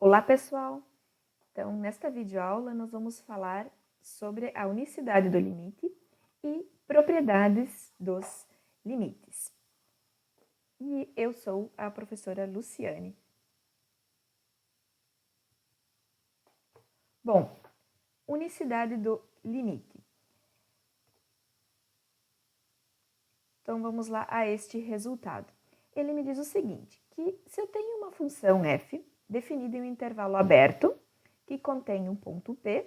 Olá, pessoal! Então, nesta videoaula, nós vamos falar sobre a unicidade do limite e propriedades dos limites. E eu sou a professora Luciane. Bom, unicidade do limite. Então, vamos lá a este resultado. Ele me diz o seguinte, que se eu tenho uma função f definida em um intervalo aberto, que contém um ponto P,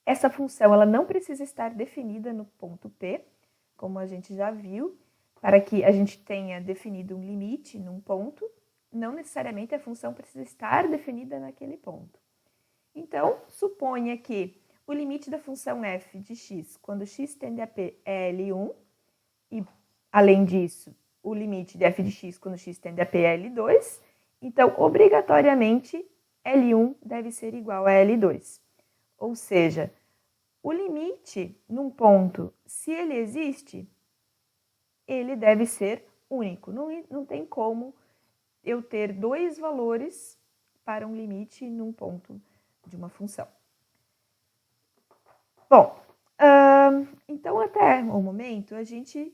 essa função ela não precisa estar definida no ponto P, como a gente já viu, para que a gente tenha definido um limite num ponto, não necessariamente a função precisa estar definida naquele ponto. Então, suponha que o limite da função f de x, quando x tende a p, é L1, e, além disso, o limite de f de x quando x tende a p é L2, então, obrigatoriamente, L1 deve ser igual a L2. Ou seja, o limite num ponto, se ele existe, ele deve ser único. Não tem como eu ter dois valores para um limite num ponto de uma função. Bom, então até o momento a gente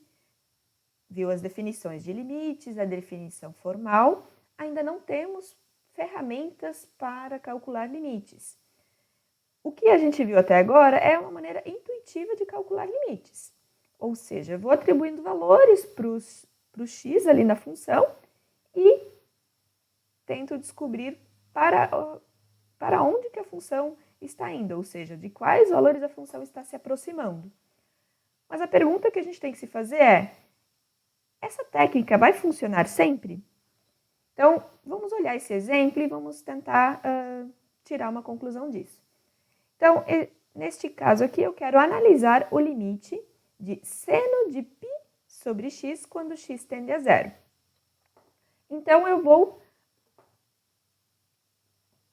viu as definições de limites, a definição formal, ainda não temos ferramentas para calcular limites. O que a gente viu até agora é uma maneira intuitiva de calcular limites. Ou seja, eu vou atribuindo valores para o x ali na função e tento descobrir para onde que a função está indo, ou seja, de quais valores a função está se aproximando. Mas a pergunta que a gente tem que se fazer é, essa técnica vai funcionar sempre? Então, vamos olhar esse exemplo e vamos tentar tirar uma conclusão disso. Então, neste caso aqui, eu quero analisar o limite de seno de π sobre x quando x tende a zero. Então, eu vou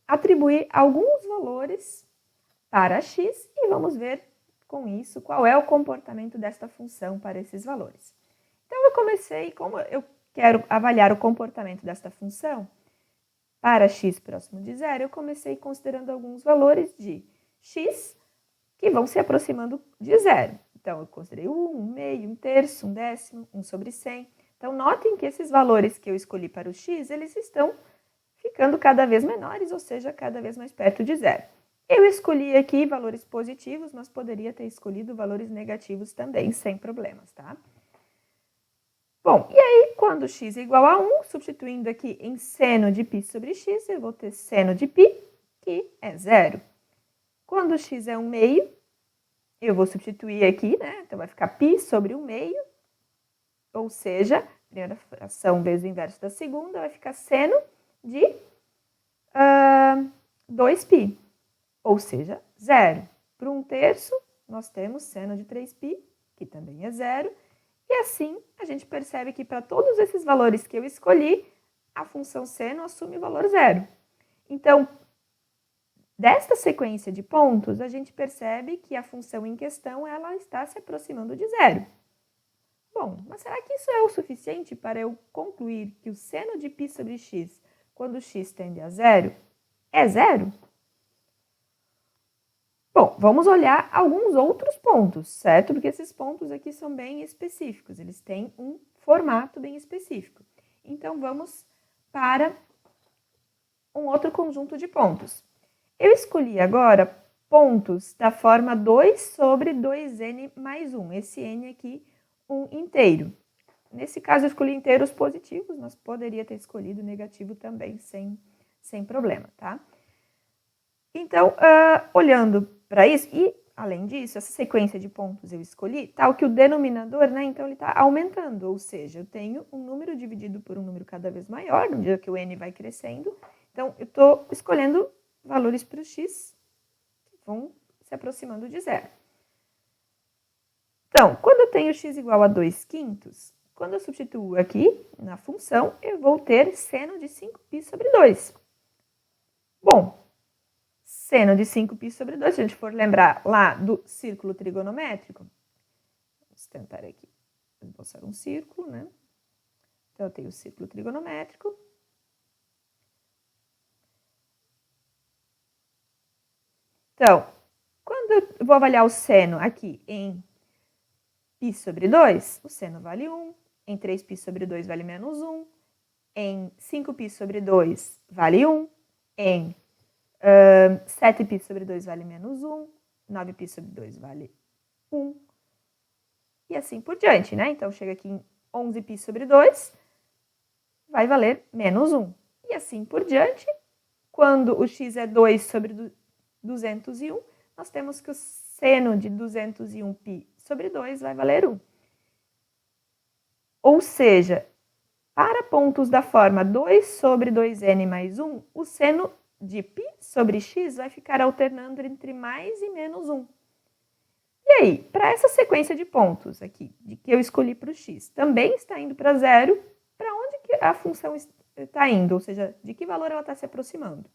atribuir alguns valores para x e vamos ver com isso qual é o comportamento desta função para esses valores. Então, eu comecei, como eu quero avaliar o comportamento desta função para x próximo de zero, eu comecei considerando alguns valores de x que vão se aproximando de zero. Então, eu considerei 1, 1 meio, 1 terço, 1 décimo, 1 sobre 100. Então, notem que esses valores que eu escolhi para o x, eles estão ficando cada vez menores, ou seja, cada vez mais perto de zero. Eu escolhi aqui valores positivos, mas poderia ter escolhido valores negativos também, sem problemas, tá? Bom, e aí, quando x é igual a 1, substituindo aqui em seno de π sobre x, eu vou ter seno de π, que é zero. Quando x é 1 meio, eu vou substituir aqui, né? Então, vai ficar π sobre 1 meio, ou seja, a primeira fração vezes o inverso da segunda, vai ficar seno de 2π, ou seja, zero. Para 1 terço, nós temos seno de 3π, que também é zero, e assim a gente percebe que para todos esses valores que eu escolhi, a função seno assume o valor zero. Então, desta sequência de pontos, a gente percebe que a função em questão ela está se aproximando de zero. Bom, mas será que isso é o suficiente para eu concluir que o seno de π sobre x, quando x tende a zero, é zero? Bom, vamos olhar alguns outros pontos, certo? Porque esses pontos aqui são bem específicos, eles têm um formato bem específico. Então, vamos para um outro conjunto de pontos. Eu escolhi agora pontos da forma 2 sobre 2n mais 1. Esse n aqui, um inteiro. Nesse caso, eu escolhi inteiros positivos, mas poderia ter escolhido negativo também, sem problema, tá? Então, olhando para isso, e além disso, essa sequência de pontos eu escolhi, tal que o denominador, né, então ele está aumentando, ou seja, eu tenho um número dividido por um número cada vez maior, no dia que o n vai crescendo, então eu estou escolhendo valores para o x que vão se aproximando de zero. Então, quando eu tenho x igual a 2/5, quando eu substituo aqui na função, eu vou ter seno de 5π sobre 2. Bom, seno de 5π sobre 2, se a gente for lembrar lá do círculo trigonométrico, vamos tentar aqui esboçar um círculo, né? Então, eu tenho o círculo trigonométrico. Então, quando eu vou avaliar o seno aqui em π sobre 2, o seno vale 1, em 3π sobre 2 vale menos 1, em 5π sobre 2 vale 1, em 7π sobre 2 vale menos 1, 9π sobre 2 vale 1, e assim por diante, né? Então, chega aqui em 11π sobre 2, vai valer menos 1. E assim por diante, quando o x é 2 sobre 201, nós temos que o seno de 201π sobre 2 vai valer 1. Ou seja, para pontos da forma 2 sobre 2n mais 1, o seno de π sobre x vai ficar alternando entre mais e menos 1. E aí, para essa sequência de pontos aqui, de que eu escolhi para o x, também está indo para zero, para onde que a função está indo? Ou seja, de que valor ela está se aproximando?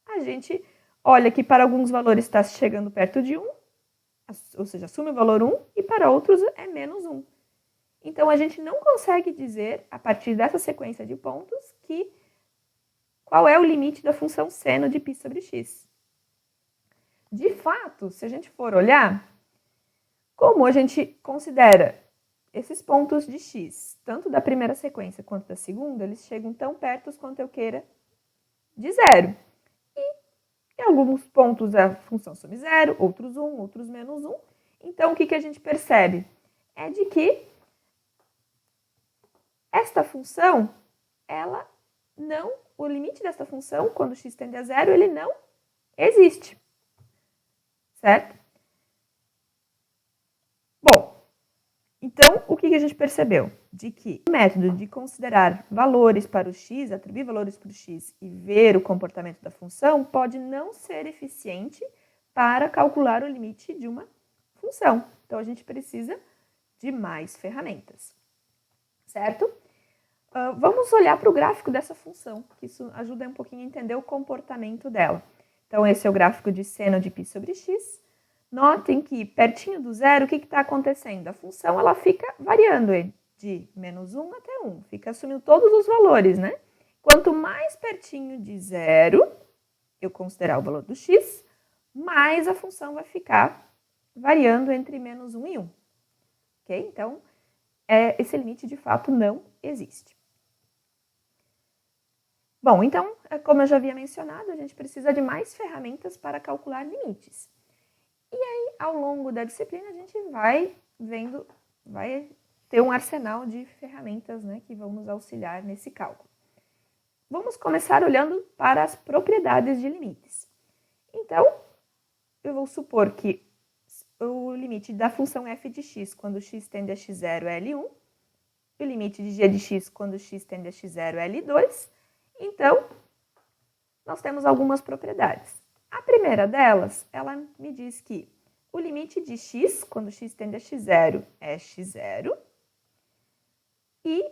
A gente olha que para alguns valores está chegando perto de 1, ou seja, assume o valor 1, e para outros é menos 1. Então, a gente não consegue dizer, a partir dessa sequência de pontos, qual é o limite da função seno de π sobre x. De fato, se a gente for olhar, como a gente considera esses pontos de x, tanto da primeira sequência quanto da segunda, eles chegam tão perto quanto eu queira de zero. E em alguns pontos a função some zero, outros 1, outros menos 1. Então, o que a gente percebe? É de que esta função, o limite desta função, quando x tende a zero, ele não existe. Certo? Bom, então, o que a gente percebeu? De que o método de considerar valores para o x, atribuir valores para o x e ver o comportamento da função pode não ser eficiente para calcular o limite de uma função. Então, a gente precisa de mais ferramentas. Certo? Vamos olhar para o gráfico dessa função, que isso ajuda um pouquinho a entender o comportamento dela. Então, esse é o gráfico de seno de π sobre x. Notem que, pertinho do zero, o que está acontecendo? A função ela fica variando de menos 1 até 1, fica assumindo todos os valores, né? Quanto mais pertinho de zero eu considerar o valor do x, mais a função vai ficar variando entre menos 1 e 1. Ok? Então, esse limite, de fato, não existe. Bom, então, como eu já havia mencionado, a gente precisa de mais ferramentas para calcular limites. E aí, ao longo da disciplina, a gente vai ter um arsenal de ferramentas, né, que vão nos auxiliar nesse cálculo. Vamos começar olhando para as propriedades de limites. Então, eu vou supor que o limite da função f de x quando x tende a x0 é L1, o limite de g de x quando x tende a x0 é L2. Então, nós temos algumas propriedades. A primeira delas, ela me diz que o limite de x, quando x tende a x0, é x0. E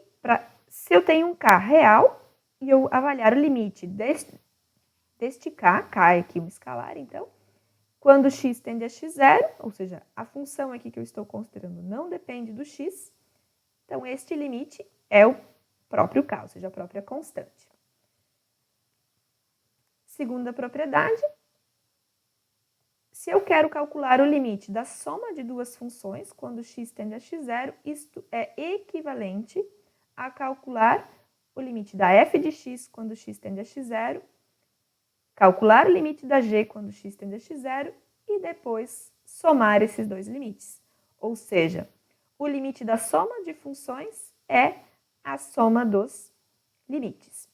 se eu tenho um k real e eu avaliar o limite deste k é aqui um escalar, então, quando x tende a x0, ou seja, a função aqui que eu estou considerando não depende do x, então este limite é o próprio k, ou seja, a própria constante. Segunda propriedade, se eu quero calcular o limite da soma de duas funções, quando x tende a x0, isto é equivalente a calcular o limite da f de x quando x tende a x0, calcular o limite da g quando x tende a x0 e depois somar esses dois limites. Ou seja, o limite da soma de funções é a soma dos limites.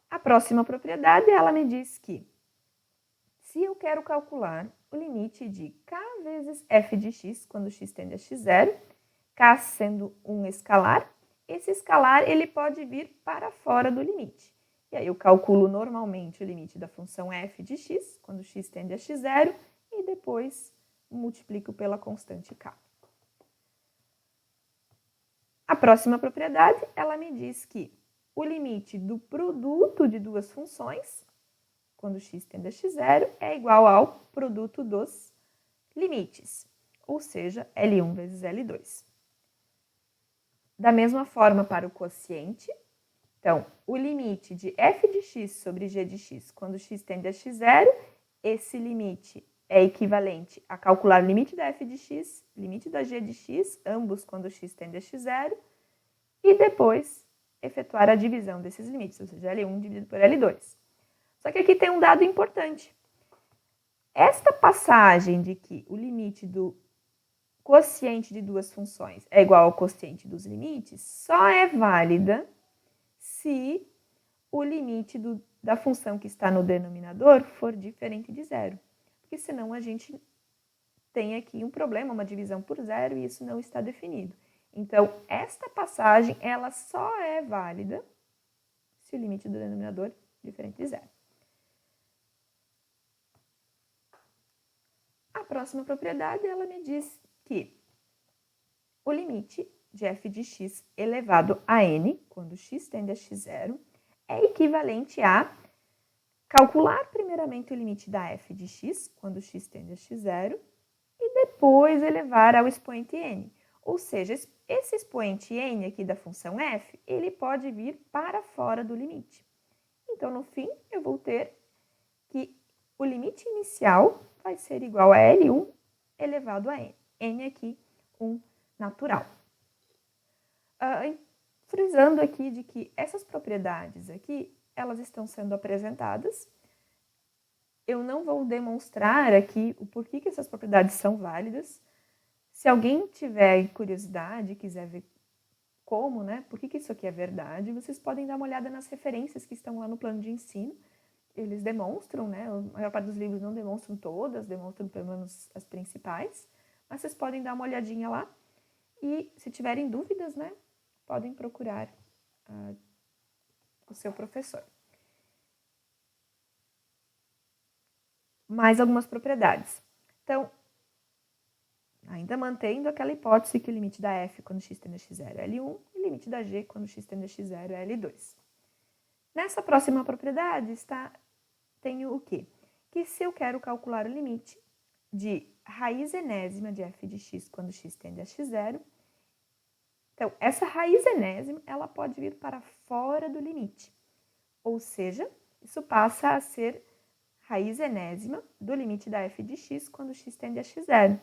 A próxima propriedade, ela me diz que se eu quero calcular o limite de k vezes f de x quando x tende a x0, k sendo um escalar, esse escalar ele pode vir para fora do limite. E aí eu calculo normalmente o limite da função f de x quando x tende a x0 e depois multiplico pela constante k. A próxima propriedade, ela me diz que o limite do produto de duas funções, quando x tende a x0, é igual ao produto dos limites, ou seja, L1 vezes L2. Da mesma forma para o quociente, Então, o limite de f de x sobre g de x quando x tende a x0, esse limite é equivalente a calcular o limite da f de x, limite da g de x, ambos quando x tende a x0, e depois efetuar a divisão desses limites, ou seja, L1 dividido por L2. Só que aqui tem um dado importante. Esta passagem de que o limite do quociente de duas funções é igual ao quociente dos limites só é válida se o limite da função que está no denominador for diferente de zero. Porque senão a gente tem aqui um problema, uma divisão por zero, e isso não está definido. Então, esta passagem, ela só é válida se o limite do denominador é diferente de zero. A próxima propriedade, ela me diz que o limite de f de x elevado a n, quando x tende a x0, é equivalente a calcular primeiramente o limite da f de x, quando x tende a x0, e depois elevar ao expoente n. Ou seja, esse expoente n aqui da função f, ele pode vir para fora do limite. Então, no fim, eu vou ter que o limite inicial vai ser igual a L1 elevado a n. N aqui, um natural. Frisando aqui de que essas propriedades aqui, elas estão sendo apresentadas. Eu não vou demonstrar aqui o porquê que essas propriedades são válidas. Se alguém tiver curiosidade, quiser ver como, né, por que isso aqui é verdade, vocês podem dar uma olhada nas referências que estão lá no plano de ensino. Eles demonstram, né, a maior parte dos livros não demonstram todas, demonstram pelo menos as principais, mas vocês podem dar uma olhadinha lá e, se tiverem dúvidas, né, podem procurar o seu professor. Mais algumas propriedades. Então, ainda mantendo aquela hipótese que o limite da f quando x tende a x0 é L1 e o limite da g quando x tende a x0 é L2. Nessa próxima propriedade tenho o quê? Que se eu quero calcular o limite de raiz enésima de f de x quando x tende a x0, então essa raiz enésima ela pode vir para fora do limite, ou seja, isso passa a ser raiz enésima do limite da f de x quando x tende a x0.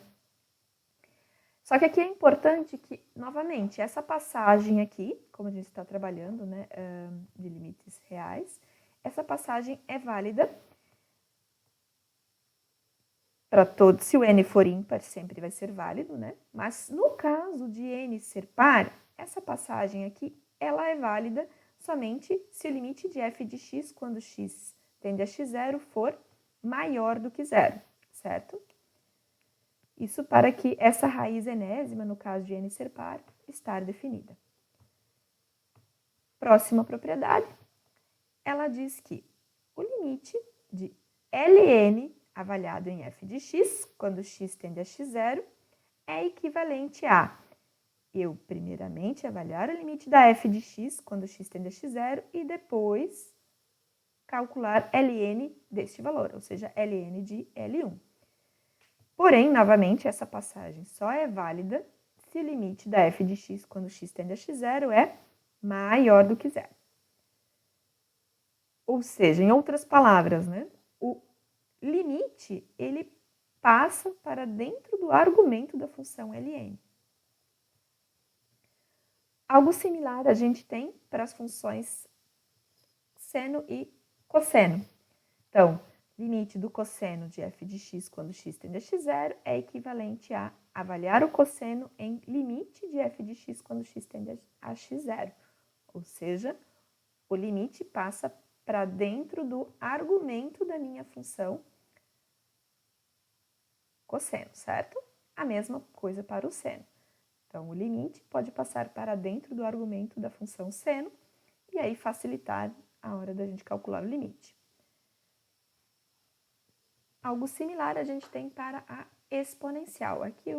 Só que aqui é importante que, novamente, essa passagem aqui, como a gente está trabalhando, né, de limites reais, essa passagem é válida para todos. Se o n for ímpar, sempre vai ser válido, né? Mas no caso de n ser par, essa passagem aqui, ela é válida somente se o limite de f de x quando x tende a x0 for maior do que zero, certo? Isso para que essa raiz enésima, no caso de n ser par, estar definida. Próxima propriedade, ela diz que o limite de Ln avaliado em f de x, quando x tende a x0, é equivalente a eu, primeiramente, avaliar o limite da f de x, quando x tende a x0, e depois calcular Ln deste valor, ou seja, Ln de L1. Porém, novamente, essa passagem só é válida se o limite da f de x quando x tende a x0 é maior do que zero. Ou seja, em outras palavras, né, o limite ele passa para dentro do argumento da função Ln. Algo similar a gente tem para as funções seno e cosseno. Então, limite do cosseno de f de x quando x tende a x0 é equivalente a avaliar o cosseno em limite de f de x quando x tende a x0. Ou seja, o limite passa para dentro do argumento da minha função cosseno, certo? A mesma coisa para o seno. Então, o limite pode passar para dentro do argumento da função seno e aí facilitar a hora da gente calcular o limite. Algo similar a gente tem para a exponencial. Aqui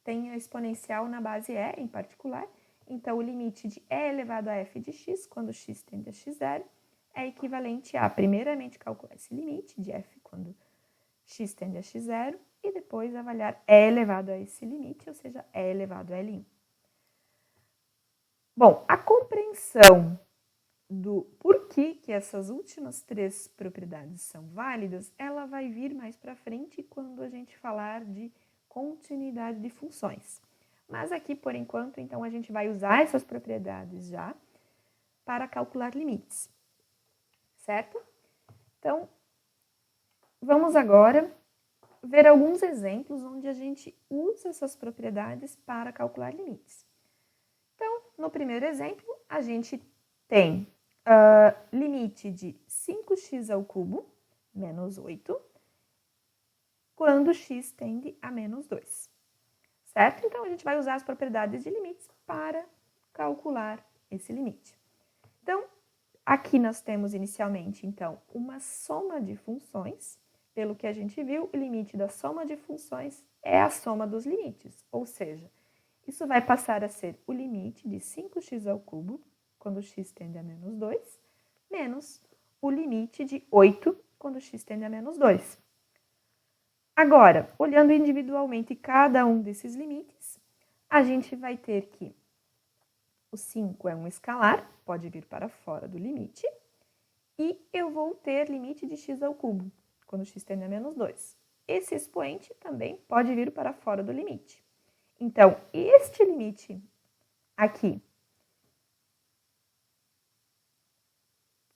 tem a exponencial na base e em particular. Então, o limite de e elevado a f de x, quando x tende a x0, é equivalente a, primeiramente, calcular esse limite de f quando x tende a x0 e depois avaliar e elevado a esse limite, ou seja, e elevado a L1. Bom, a compreensão do porquê que essas últimas 3 propriedades são válidas, ela vai vir mais para frente quando a gente falar de continuidade de funções. Mas aqui, por enquanto, então, a gente vai usar essas propriedades já para calcular limites, certo? Então, vamos agora ver alguns exemplos onde a gente usa essas propriedades para calcular limites. Então, no primeiro exemplo, a gente tem limite de 5x ao cubo menos 8 quando x tende a menos 2, certo? Então, a gente vai usar as propriedades de limites para calcular esse limite. Então, aqui nós temos inicialmente, então, uma soma de funções. Pelo que a gente viu, o limite da soma de funções é a soma dos limites, ou seja, isso vai passar a ser o limite de 5x ao cubo, quando x tende a menos 2, menos o limite de 8, quando x tende a menos 2. Agora, olhando individualmente cada um desses limites, a gente vai ter que o 5 é um escalar, pode vir para fora do limite, e eu vou ter limite de x ao cubo, quando x tende a menos 2. Esse expoente também pode vir para fora do limite. Então, este limite aqui,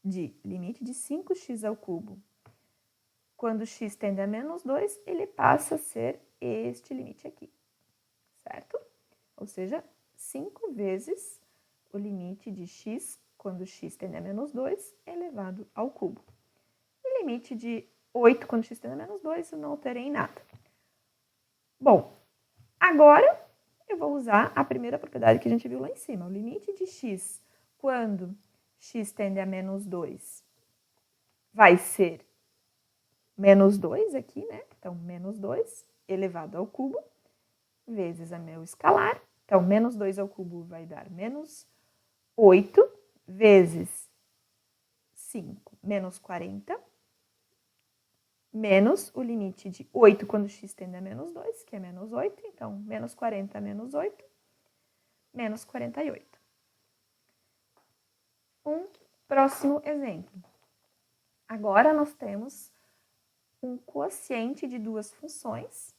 de limite de 5x ao cubo, quando x tende a menos 2, ele passa a ser este limite aqui, certo? Ou seja, 5 vezes o limite de x, quando x tende a menos 2, elevado ao cubo. E limite de 8, quando x tende a menos 2, eu não alterei em nada. Bom, agora eu vou usar a primeira propriedade que a gente viu lá em cima. O limite de x, quando x tende a menos 2, vai ser menos 2 aqui, né? Então, menos 2 elevado ao cubo, vezes a meu escalar. Então, menos 2 ao cubo vai dar menos 8, vezes 5, menos 40, menos o limite de 8 quando x tende a menos 2, que é menos 8. Então, menos 40 menos 8, menos 48. Um próximo exemplo. Agora, nós temos um quociente de duas funções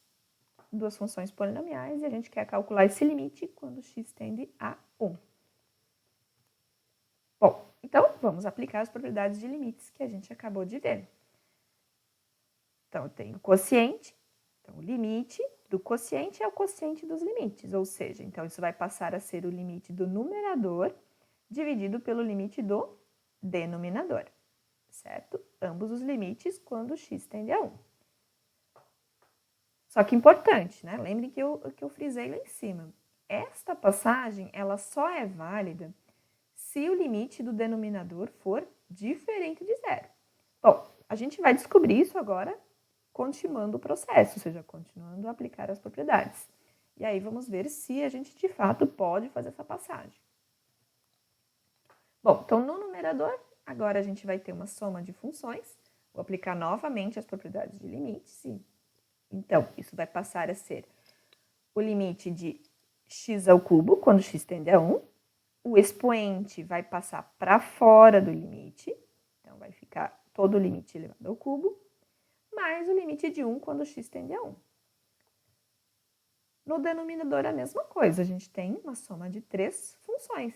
polinomiais, e a gente quer calcular esse limite quando x tende a 1. Bom, então, vamos aplicar as propriedades de limites que a gente acabou de ver. Então, eu tenho o quociente, então o limite do quociente é o quociente dos limites, ou seja, então isso vai passar a ser o limite do numerador dividido pelo limite do denominador, certo? Ambos os limites quando x tende a 1. Só que importante, né? Lembrem que eu frisei lá em cima. Esta passagem, ela só é válida se o limite do denominador for diferente de zero. Bom, a gente vai descobrir isso agora continuando o processo, ou seja, continuando a aplicar as propriedades. E aí vamos ver se a gente de fato pode fazer essa passagem. Bom, então no numerador, agora a gente vai ter uma soma de funções. Vou aplicar novamente as propriedades de limites. Então, isso vai passar a ser o limite de x ao cubo, quando x tende a 1. O expoente vai passar para fora do limite. Então, vai ficar todo o limite elevado ao cubo, mais o limite de 1 quando x tende a 1. No denominador, a mesma coisa. A gente tem uma soma de 3 funções.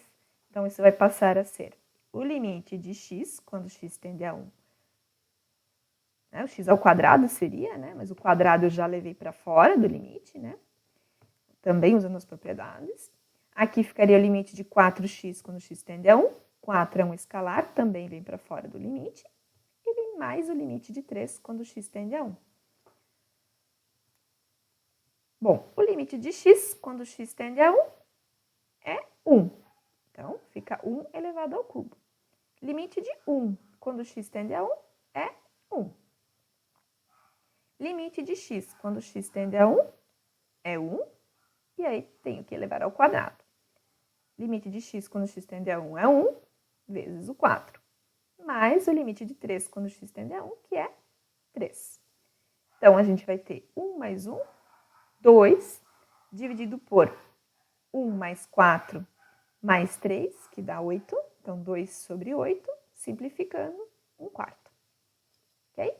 Então, isso vai passar a ser o limite de x, quando x tende a 1. O x ao quadrado seria, né? Mas o quadrado eu já levei para fora do limite, né? Também usando as propriedades. Aqui ficaria o limite de 4x quando x tende a 1. 4 é um escalar, também vem para fora do limite. E vem mais o limite de 3 quando x tende a 1. Bom, o limite de x quando x tende a 1 é 1. Então, fica 1 elevado ao cubo. Limite de 1 quando x tende a 1 é 1. Limite de x quando x tende a 1 é 1. E aí, tenho que elevar ao quadrado. Limite de x quando x tende a 1 é 1, vezes o 4. Mais o limite de 3 quando x tende a 1, que é 3. Então, a gente vai ter 1 mais 1, 2, dividido por 1 mais 4 mais 3, que dá 8. Então, 2 sobre 8, simplificando, 1/4. Ok?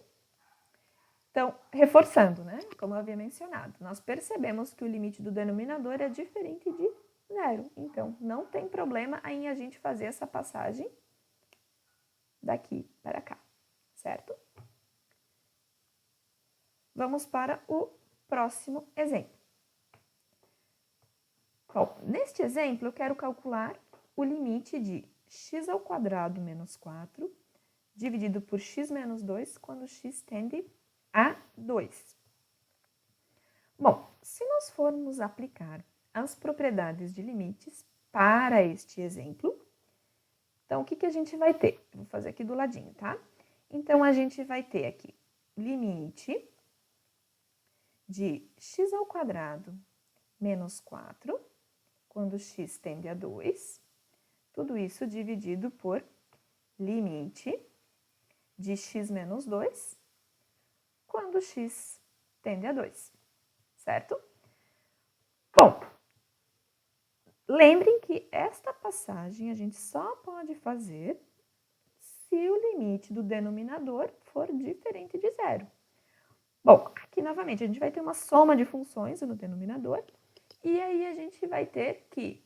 Então, reforçando, né? Como eu havia mencionado, nós percebemos que o limite do denominador é diferente de 0. Então, não tem problema em a gente fazer essa passagem daqui para cá, certo? Vamos para o próximo exemplo. Bom, neste exemplo, eu quero calcular o limite de x² menos 4 dividido por x menos 2 quando x tende a 2. Bom, se nós formos aplicar as propriedades de limites para este exemplo, então o que a gente vai ter? Eu vou fazer aqui do ladinho, tá? Então, a gente vai ter aqui limite de x² menos 4 quando x tende a 2, tudo isso dividido por limite de x menos 2 quando x tende a 2, certo? Bom, lembrem que esta passagem a gente só pode fazer se o limite do denominador for diferente de 0. Bom, aqui novamente a gente vai ter uma soma de funções no denominador, e aí a gente vai ter que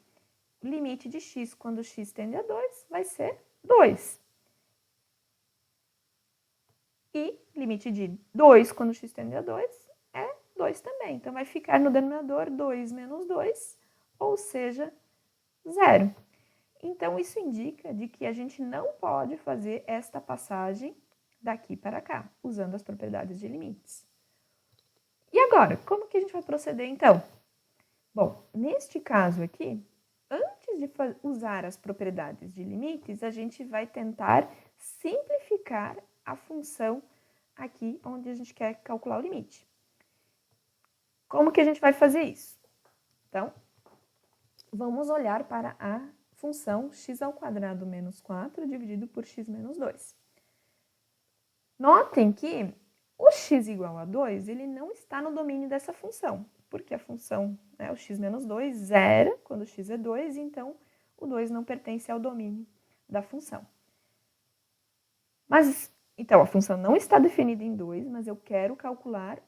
o limite de x quando x tende a 2 vai ser 2. E limite de 2 quando x tende a 2 é 2 também. Então, vai ficar no denominador 2 menos 2, ou seja, 0. Então, isso indica de que a gente não pode fazer esta passagem daqui para cá, usando as propriedades de limites. E agora, como que a gente vai proceder, então? Bom, neste caso aqui, antes de usar as propriedades de limites, a gente vai tentar simplificar a função aqui onde a gente quer calcular o limite. Como que a gente vai fazer isso? Então, vamos olhar para a função x² menos 4 dividido por x menos 2. Notem que o x igual a 2, ele não está no domínio dessa função, porque a função, o x menos 2, zera quando x é 2, então o 2 não pertence ao domínio da função. Mas, então, a função não está definida em 2, mas eu quero calcular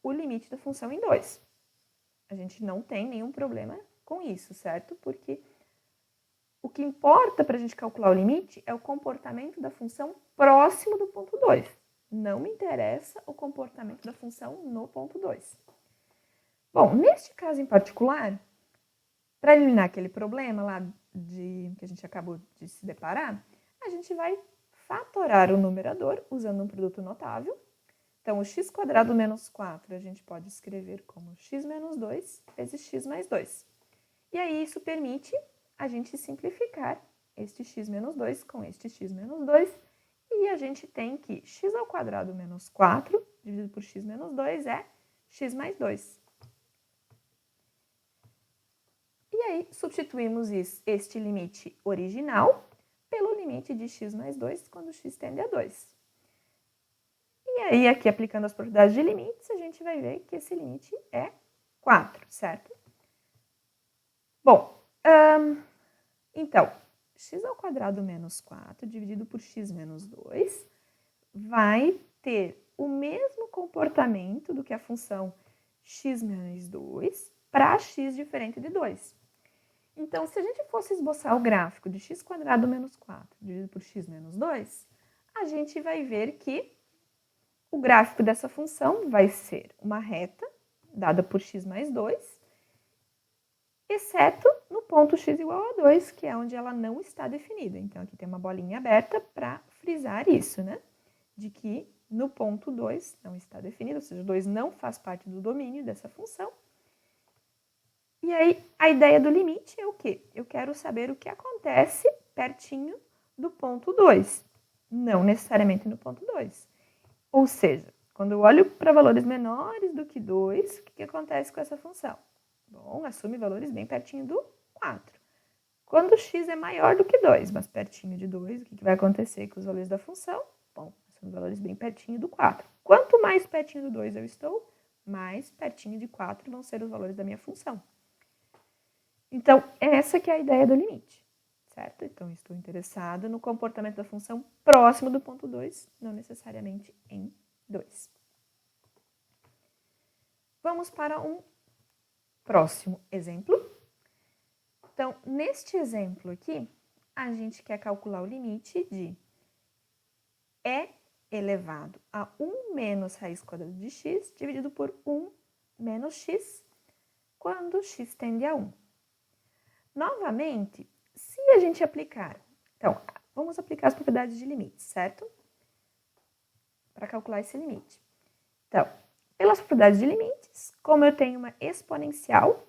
o limite da função em 2. A gente não tem nenhum problema com isso, certo? Porque o que importa para a gente calcular o limite é o comportamento da função próximo do ponto 2. Não me interessa o comportamento da função no ponto 2. Bom, neste caso em particular, para eliminar aquele problema lá que a gente acabou de se deparar, a gente vai fatorar o numerador usando um produto notável. Então, o x² menos 4 a gente pode escrever como x menos 2 vezes x mais 2. E aí, isso permite a gente simplificar este x menos 2 com este x menos 2. E a gente tem que x² menos 4 dividido por x menos 2 é x mais 2. E aí, substituímos este limite original pelo limite de x mais 2 quando x tende a 2. E aí, aqui, aplicando as propriedades de limites, a gente vai ver que esse limite é 4, certo? Bom, então, x² menos 4 dividido por x menos 2 vai ter o mesmo comportamento do que a função x menos 2 para x diferente de 2. Então, se a gente fosse esboçar o gráfico de x² menos 4 dividido por x menos 2, a gente vai ver que o gráfico dessa função vai ser uma reta dada por x mais 2, exceto no ponto x igual a 2, que é onde ela não está definida. Então, aqui tem uma bolinha aberta para frisar isso, né? De que no ponto 2 não está definido, ou seja, o 2 não faz parte do domínio dessa função. E aí, a ideia do limite é o quê? Eu quero saber o que acontece pertinho do ponto 2, não necessariamente no ponto 2. Ou seja, quando eu olho para valores menores do que 2, o que acontece com essa função? Bom, assume valores bem pertinho do 4. Quando x é maior do que 2, mas pertinho de 2, o que vai acontecer com os valores da função? Bom, assume valores bem pertinho do 4. Quanto mais pertinho do 2 eu estou, mais pertinho de 4 vão ser os valores da minha função. Então, essa que é a ideia do limite, certo? Então, estou interessado no comportamento da função próximo do ponto 2, não necessariamente em 2. Vamos para um próximo exemplo. Então, neste exemplo aqui, a gente quer calcular o limite de e elevado a 1 menos raiz quadrada de x dividido por 1 menos x quando x tende a 1. Novamente, se a gente aplicar... Então, vamos aplicar as propriedades de limites, certo? Para calcular esse limite. Então, pelas propriedades de limites, como eu tenho uma exponencial,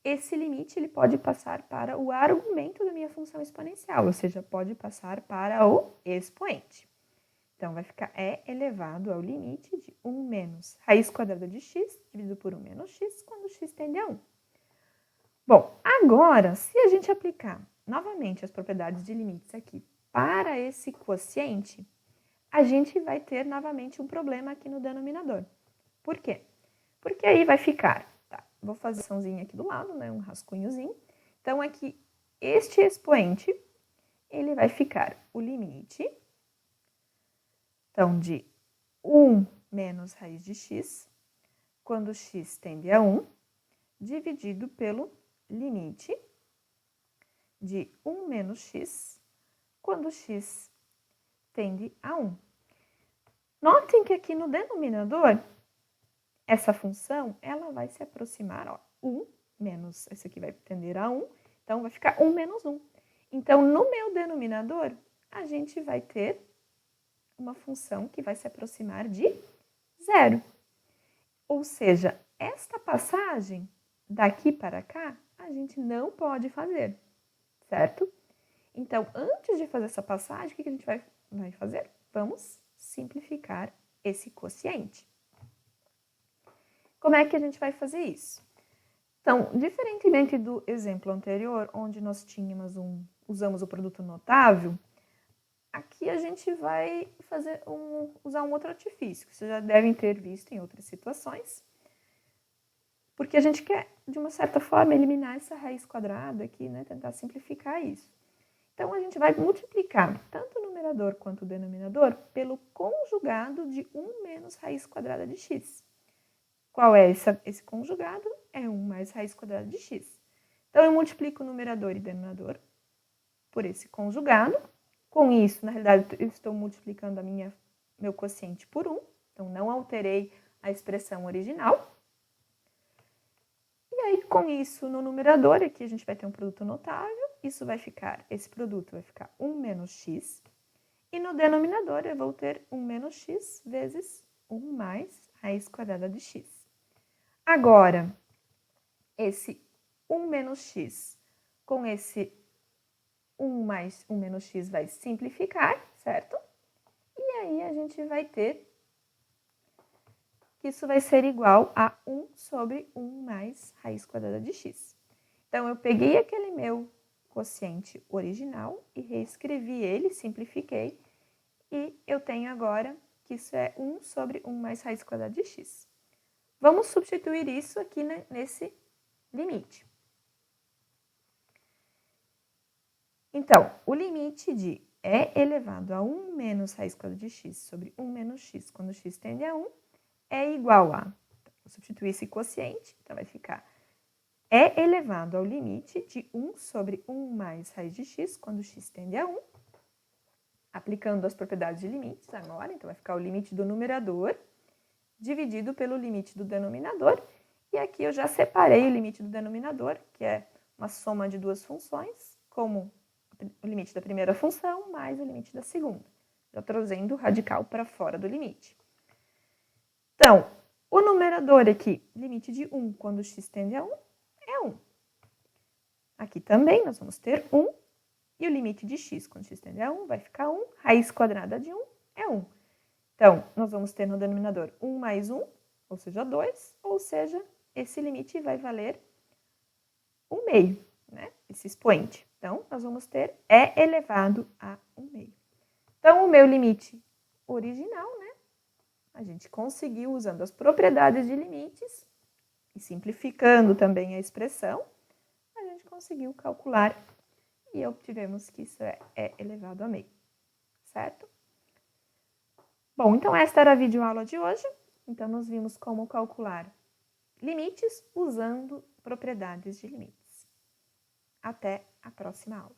esse limite ele pode passar para o argumento da minha função exponencial, ou seja, pode passar para o expoente. Então, vai ficar e elevado ao limite de 1 menos raiz quadrada de x dividido por 1 menos x quando x tende a 1. Bom, agora, se a gente aplicar novamente as propriedades de limites aqui para esse quociente, a gente vai ter novamente um problema aqui no denominador. Por quê? Porque aí vai ficar, tá, vou fazer uma açãozinha aqui do lado, né, um rascunhozinho. Então, aqui, este expoente, ele vai ficar o limite, então, de 1 menos raiz de x, quando x tende a 1, dividido pelo limite de 1 menos x, quando x tende a 1. Notem que aqui no denominador, essa função, ela vai se aproximar, ó, 1 menos, esse aqui vai tender a 1, então vai ficar 1 menos 1. Então, no meu denominador, a gente vai ter uma função que vai se aproximar de 0. Ou seja, esta passagem daqui para cá, a gente não pode fazer, certo? Então, antes de fazer essa passagem, o que a gente vai fazer? Vamos simplificar esse quociente. Como é que a gente vai fazer isso? Então, diferentemente do exemplo anterior, onde nós usamos o produto notável, aqui a gente vai usar um outro artifício, que vocês já devem ter visto em outras situações, porque a gente quer, de uma certa forma, eliminar essa raiz quadrada aqui, né? Tentar simplificar isso. Então, a gente vai multiplicar tanto o numerador quanto o denominador pelo conjugado de 1 menos raiz quadrada de x. Qual é esse conjugado? É 1 mais raiz quadrada de x. Então, eu multiplico o numerador e denominador por esse conjugado. Com isso, na realidade, eu estou multiplicando meu quociente por 1. Então, não alterei a expressão original. E aí, com isso, no numerador, aqui a gente vai ter um produto notável. Esse produto vai ficar 1 menos x. E no denominador, eu vou ter 1 menos x vezes 1 mais raiz quadrada de x. Agora, esse 1 menos x com esse 1 mais 1 menos x vai simplificar, certo? E aí, a gente vai ter que isso vai ser igual a 1 sobre 1 mais raiz quadrada de x. Então, eu peguei aquele meu quociente original e reescrevi ele, simplifiquei, e eu tenho agora que isso é 1 sobre 1 mais raiz quadrada de x. Vamos substituir isso aqui, né, nesse limite. Então, o limite de e elevado a 1 menos raiz quadrada de x sobre 1 menos x quando x tende a 1 é igual a... Vou substituir esse quociente, então vai ficar e elevado ao limite de 1 sobre 1 mais raiz de x quando x tende a 1. Aplicando as propriedades de limites agora, então vai ficar o limite do numerador dividido pelo limite do denominador. E aqui eu já separei o limite do denominador, que é uma soma de duas funções, como o limite da primeira função mais o limite da segunda, já trazendo o radical para fora do limite. Então, o numerador aqui, limite de 1 quando x tende a 1, é 1. Aqui também nós vamos ter 1, e o limite de x quando x tende a 1 vai ficar 1, raiz quadrada de 1 é 1. Então, nós vamos ter no denominador 1 mais 1, ou seja, 2, ou seja, esse limite vai valer 1 meio, né? Esse expoente. Então, nós vamos ter e elevado a 1 meio. Então, o meu limite original, né? A gente conseguiu, usando as propriedades de limites e simplificando também a expressão, a gente conseguiu calcular e obtivemos que isso é elevado a meio, certo? Bom, então esta era a videoaula de hoje. Então, nós vimos como calcular limites usando propriedades de limites. Até a próxima aula.